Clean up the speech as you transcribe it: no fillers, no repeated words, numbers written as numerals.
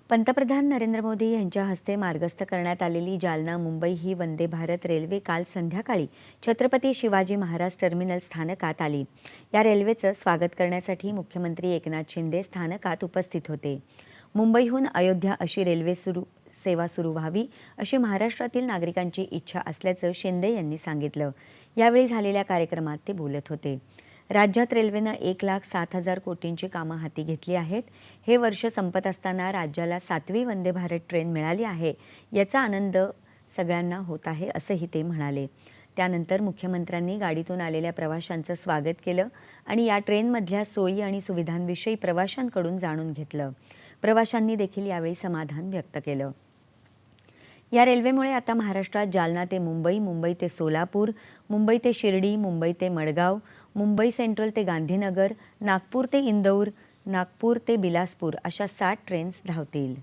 पंतप्रधान नरेंद्र मोदी यांच्या हस्ते मार्गस्थ करण्यात आलेली जालना मुंबई ही वंदे भारत रेल्वे काल संध्याकाळी छत्रपती शिवाजी महाराज टर्मिनल स्थानकात आली। या रेल्वेचं स्वागत करण्यासाठी मुख्यमंत्री एकनाथ शिंदे स्थानकात उपस्थित होते। मुंबईहून अयोध्या अशी रेल्वे सेवा सुरू व्हावी अशी महाराष्ट्रातील नागरिकांची इच्छा असल्याचं शिंदे यांनी सांगितलं। यावेळी झालेल्या कार्यक्रमात ते बोलत होते। राज्यात रेल्वेनं 1,07,000 कोटींची कामं हाती घेतली आहेत। हे वर्ष संपत असताना राज्याला 7वी वंदे भारत ट्रेन मिळाली आहे, याचा आनंद सगळ्यांना होत आहे असंही ते म्हणाले। त्यानंतर मुख्यमंत्र्यांनी गाडीतून आलेल्या प्रवाशांचं स्वागत केलं आणि या ट्रेनमधल्या सोयी आणि सुविधांविषयी प्रवाशांकडून जाणून घेतलं। प्रवाशांनी देखील यावेळी समाधान व्यक्त केलं। या रेल्वेमुळे आता महाराष्ट्रात जालना ते मुंबई, मुंबई ते सोलापूर, मुंबई ते शिर्डी, मुंबई ते मडगाव, मुंबई सेंट्रल ते गांधीनगर, नागपूर ते इंदौर, नागपूर ते बिलासपूर अशा 7 ट्रेन्स धावतील।